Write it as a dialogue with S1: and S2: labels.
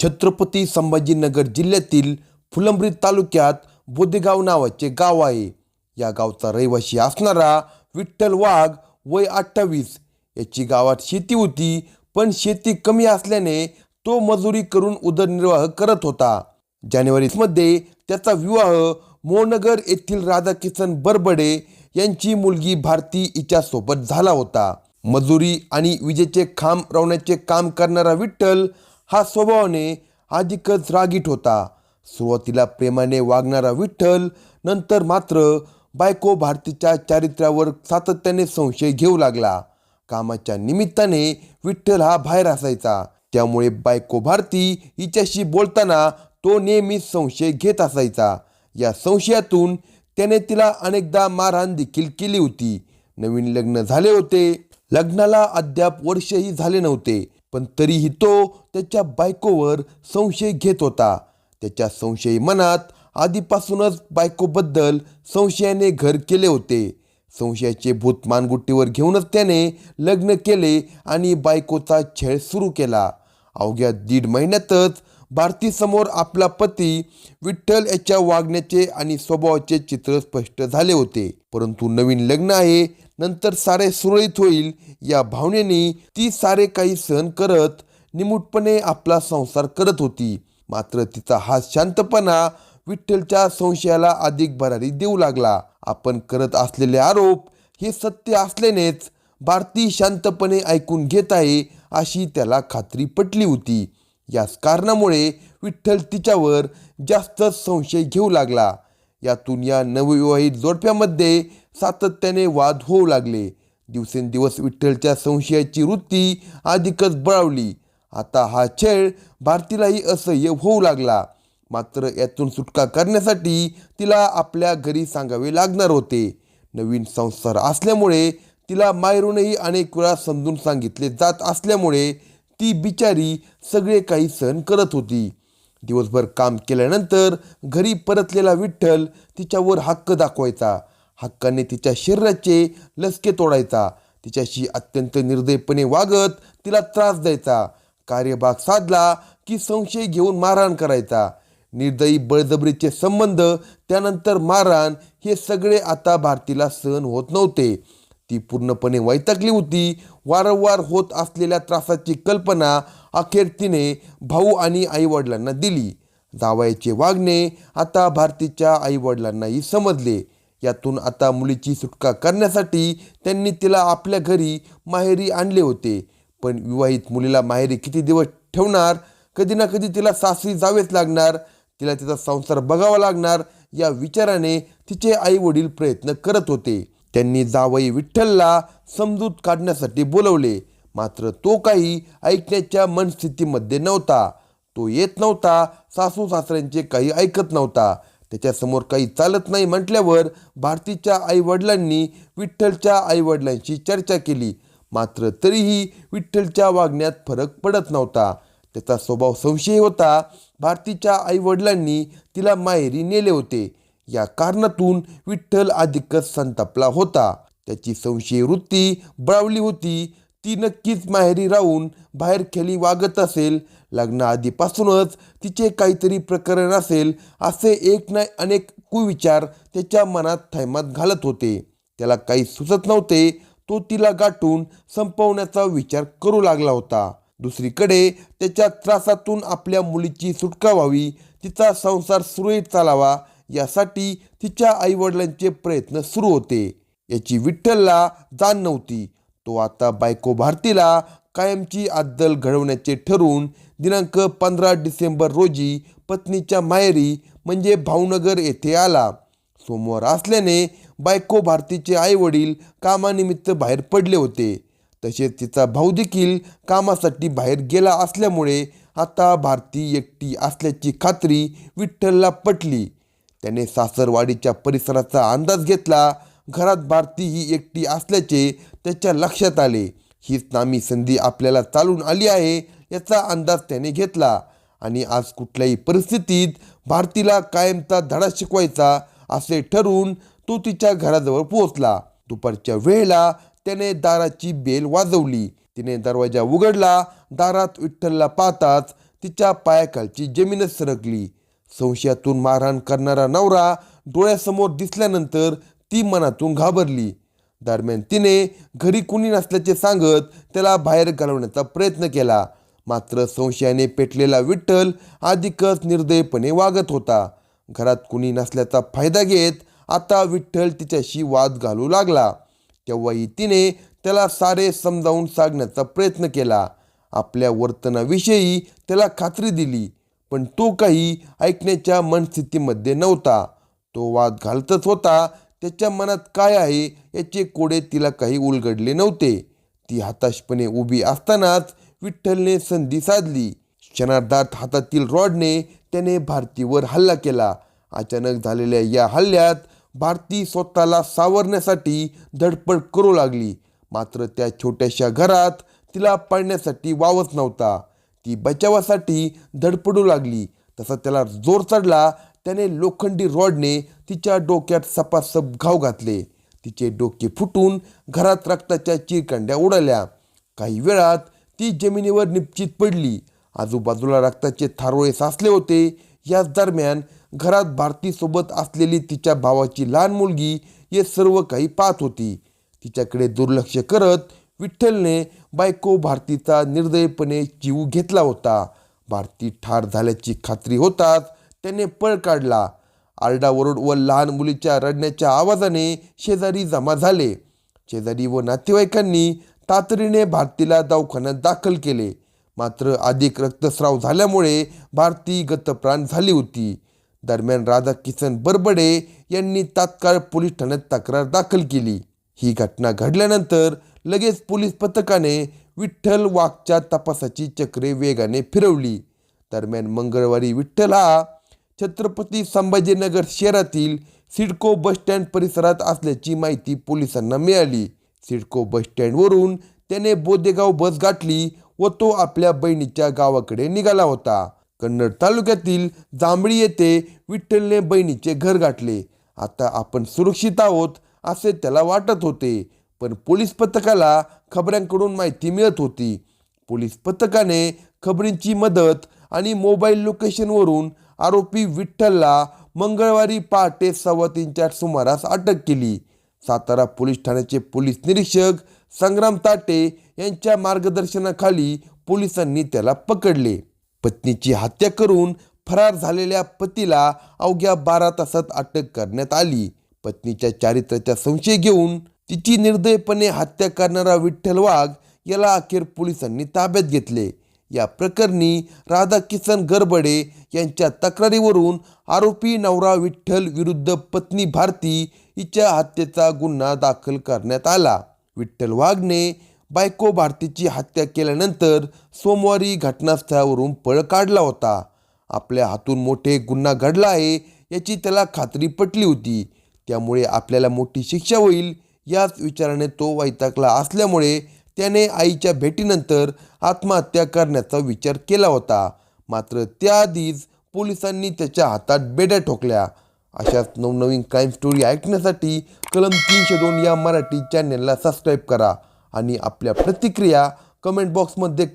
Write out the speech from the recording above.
S1: छत्रपती संभाजीनगर जिल्ह्यातील फुलंब्री तालुक्यात बोदेगाव नावाचे गाव आहे. या गावचा रहिवासी असणारा विठ्ठल वाघ वय 28 याची गावात शेती होती, पण शेती कमी असल्याने तो मजुरी करून उदरनिर्वाह करत होता. जानेवारीमध्ये त्याचा विवाह मोहनगर येथील राधाकिसन बरबडे यांची मुलगी भारती हिच्यासोबत झाला होता. मजुरी आणि विजेचे खांब रवण्याचे काम करणारा विठ्ठल हा स्वभावाने अधिकच रागीट होता. सुरुवातीला प्रेमाने वागणारा विठ्ठल नंतर मात्र बायको भारतीच्या चारित्र्यावर सातत्याने संशय घेऊ लागला. कामाच्या निमित्ताने विठ्ठल हा बाहेर असायचा, त्यामुळे बायको भारती हिच्याशी बोलताना तो नेहमी संशय घेत असायचा. या संशयातून त्याने तिला अनेकदा मारहाण देखील केली होती. नवीन लग्न झाले होते, लग्नाला अद्याप वर्षही झाले नव्हते, पण तरीही तो त्याच्या बायकोवर संशय घेत होता. त्याच्या संशयी मनात आधीपासूनच बायकोबद्दल संशयाने घर केले होते. संशयाचे भूत मानगुटीवर घेऊनच त्याने लग्न केले आणि बायकोचा छळ सुरू केला. अवघ्या 1.5 महिन्यातच भारतीसमोर आपला पती विठ्ठल याच्या वागण्याचे आणि स्वभावाचे चित्र स्पष्ट झाले होते. परंतु नवीन लग्न आहे, नंतर सारे सुरळीत होईल या भावनेने ती सारे काही सहन करत निमूटपणे आपला संसार करत होती. मात्र तिचा हा शांतपणा विठ्ठलच्या संशयाला अधिक भरारी देऊ लागला. आपण करत असलेले आरोप हे सत्य असल्यानेच भारती शांतपणे ऐकून घेत आहे अशी त्याला खात्री पटली होती. याच कारणामुळे विठ्ठल तिच्यावर जास्त संशय घेऊ लागला. यातून या नवविवाहित जोडप्यामध्ये सातत्याने वाद होऊ लागले. दिवसेंदिवस विठ्ठलच्या संशयाची वृत्ती अधिकच बळावली. आता हा छळ भारतीलाही असह्य होऊ लागला. मात्र यातून सुटका करण्यासाठी तिला आपल्या घरी सांगावे लागणार होते. नवीन संसार असल्यामुळे तिला माहेरूनही अनेक वेळा समजून सांगितले जात असल्यामुळे ती बिचारी सगळे काही सहन करत होती. दिवसभर काम केल्यानंतर घरी परतलेला विठ्ठल तिच्यावर हक्क दाखवायचा. हक्काने तिच्या शरीराचे लसके तोडायचा. तिच्याशी अत्यंत निर्दयपणे वागत तिला त्रास द्यायचा. कार्यभाग साधला की संशय घेऊन मारहाण करायचा. निर्दयी बळजबरीचे संबंध, त्यानंतर मारहाण हे सगळे आता भारतीला सहन होत नव्हते. ती पूर्णपणे वैतागली होती. वारंवार होत असलेल्या त्रासाची कल्पना अखेर तिने भाऊ आणि आईवडिलांना दिली. जावयाचे वागणे आता भारतीच्या आईवडिलांनाही समजले. यातून आता मुलीची सुटका करण्यासाठी त्यांनी तिला आपल्या घरी माहेरी आणले होते. पण विवाहित मुलीला माहेरी किती दिवस ठेवणार? कधी ना कधी तिला सासरी जावेच लागणार, तिला तिचा संसार बघावा लागणार या विचाराने तिचे आई वडील प्रयत्न करत होते. त्यांनी जावई विठ्ठलला समजूत काढण्यासाठी बोलवले, मात्र तो काही ऐकण्याच्या मनस्थितीमध्ये नव्हता. तो येत नव्हता. सासू सासऱ्यांचे काही ऐकत नव्हता. त्याच्यासमोर काही चालत नाही म्हटल्यावर भारतीच्या आईवडिलांनी विठ्ठलच्या आईवडिलांशी चर्चा केली. मात्र तरीही विठ्ठलच्या वागण्यात फरक पडत नव्हता. त्याचा स्वभाव संशयी होता. भारतीच्या आईवडिलांनी तिला माहेरी नेले होते. या कारणातून विठ्ठल अधिकच संतापला होता. त्याची संशयी वृत्ती बळावली होती. ती नक्कीच माहेरी राहून बाहेर खेळी वागत असेल. लग्नाआधीपासूनच तिचे काहीतरी प्रकरण असेल असे एक ना अनेक कुविचार त्याच्या मनात थैमात घालत होते. त्याला काही सुचत नव्हते. तो तिला गाठून संपवण्याचा विचार करू लागला होता. दुसरीकडे त्याच्या त्रासातून आपल्या मुलीची सुटका व्हावी, तिचा संसार सुरळीत चालावा यासाठी तिच्या आईवडिलांचे प्रयत्न सुरू होते. याची विठ्ठलला जाण नव्हती. तो आता बायको भारतीला कायमची अद्दल घडवण्याचे ठरवून दिनांक 15 डिसेंबर रोजी पत्नीच्या माहेरी म्हणजे भावनगर येथे आला. सोमवार असल्याने बायको भारतीचे आईवडील कामानिमित्त बाहेर पडले होते. तसेच तिचा भाऊ देखील कामासाठी बाहेर गेला असल्यामुळे आता भारती एकटी असल्याची खात्री विठ्ठलला पटली. त्याने सासरवाडीच्या परिसराचा अंदाज घेतला. घरात भारती ही एकटी असल्याचे त्याच्या लक्षात आले. हीच नामी संधी आपल्याला चालून आली आहे याचा अंदाज त्याने घेतला आणि आज कुठल्याही परिस्थितीत भारतीला कायमचा धडा शिकवायचा असे ठरवून तो तिच्या घराजवळ पोहोचला. दुपारच्या वेळेला त्याने दाराची बेल वाजवली. तिने दरवाजा उघडला. दारात विठ्ठलला पाहताच तिच्या पायाखालची जमीनच सरकली. संशयातून मारहाण करणारा नवरा डोळ्यासमोर दिसल्यानंतर ती मनातून घाबरली. दरम्यान तिने घरी कुणी नसल्याचे सांगत त्याला बाहेर घालवण्याचा प्रयत्न केला. मात्र संशयाने पेटलेला विठ्ठल अधिकच निर्दयपणे वागत होता. घरात कुणी नसल्याचा फायदा घेत आता विठ्ठल तिच्याशी वाद घालू लागला. तेव्हाही तिने त्याला सारे समजावून सांगण्याचा प्रयत्न केला. आपल्या वर्तनाविषयी त्याला खात्री दिली, पण तो काही ऐकण्याच्या मनस्थितीमध्ये नव्हता. तो वाद घालतच होता. त्याच्या मनात काय आहे याचे कोडे तिला काही उलगडले नव्हते. ती हताशपणे उभी असतानाच विठ्ठलने संधी साधली. क्षणार्धात हातातील रॉडने त्याने भारतीवर हल्ला केला. अचानक झालेल्या या हल्ल्यात भारती स्वतःला सावरण्यासाठी धडपड करू लागली. मात्र त्या छोट्याशा घरात तिला पाळण्यासाठी वावच नव्हता. ती बचावासाठी धडपडू लागली. तसा त्याला जोर चढला. त्याने लोखंडी रॉडने तिच्या डोक्यात सपासप घाव घातले. तिचे डोके फुटून घरात रक्ताच्या चिरकांड्या उडाल्या. काही वेळात ती जमिनीवर निपचित पडली. आजूबाजूला रक्ताचे थारोळे साचले होते. याच दरम्यान घरात भारतीसोबत असलेली तिच्या भावाची लहान मुलगी हे सर्व काही पाहत होती. तिच्याकडे दुर्लक्ष करत विठ्ठलने बायको भारतीचा निर्दयपणे जीव घेतला होता. भारती ठार झाल्याची खात्री होताच त्याने पळ काढला. आरडाओरड व लहान मुलीच्या रडण्याच्या आवाजाने शेजारी जमा झाले. शेजारी व नातेवाईकांनी तातडीने भारतीला दवाखान्यात दाखल केले. मात्र अधिक रक्तस्राव झाल्यामुळे भारती गतप्राण झाली होती. दरम्यान राधाकिसन बरबडे यांनी तात्काळ पोलीस ठाण्यात तक्रार दाखल केली. ही घटना घडल्यानंतर लगेच पोलीस पथकाने विठ्ठल वाघच्या तपासाची चक्रे वेगाने फिरवली. दरम्यान मंगळवारी विठ्ठल हा छत्रपती संभाजीनगर शहरातील सिडको बसस्टँड परिसरात असल्याची माहिती पोलिसांना मिळाली. सिडको बसस्टँडवरून त्याने बोदेगाव बस गाठली व तो आपल्या बहिणीच्या गावाकडे निघाला होता. कन्नड तालुक्यातील जांभळी येथे विठ्ठलने बहिणीचे घर गाठले. आता आपण सुरक्षित आहोत असे त्याला वाटत होते, पण पोलीस पथकाला खबऱ्यांकडून माहिती मिळत होती. पोलीस पथकाने खबरींची मदत आणि मोबाईल लोकेशनवरून आरोपी विठ्ठलला मंगळवारी पहाटे 3:15च्या सुमारास अटक केली. सातारा पोलीस ठाण्याचे पोलीस निरीक्षक संग्राम ताटे यांच्या मार्गदर्शनाखाली पोलिसांनी त्याला पकडले. पत्नीची हत्या करून फरार झालेल्या पतीला अवघ्या 12 तासात अटक करण्यात आली. पत्नीच्या चारित्र्याचा संशय घेऊन तिची निर्दयपणे हत्या करणारा विठ्ठल वाघ याला अखेर पोलिसांनी ताब्यात घेतले. या प्रकरणी राधाकिसन गरबडे यांच्या तक्रारीवरून आरोपी नवरा विठ्ठल विरुद्ध पत्नी भारती हिच्या हत्येचा गुन्हा दाखल करण्यात आला. विठ्ठल वाघने बायको भारतीची हत्या केल्यानंतर सोमवारी घटनास्थळावरून पळ काढला होता. आपल्या हातून मोठे गुन्हा घडला आहे याची त्याला खात्री पटली होती. त्यामुळे आपल्याला मोठी शिक्षा होईल याच विचाराने तो वैतागला असल्यामुळे त्याने आईच्या भेटीनंतर आत्महत्या करण्याचा विचार केला होता. मात्र त्याआधीच पोलिसांनी त्याच्या हातात बेड्या ठोकल्या. अशाच नवनवीन क्राईम स्टोरी ऐकण्यासाठी कलम 302 या मराठी चॅनेलला सबस्क्राईब करा आणि आपल्या प्रतिक्रिया कमेंट बॉक्समध्ये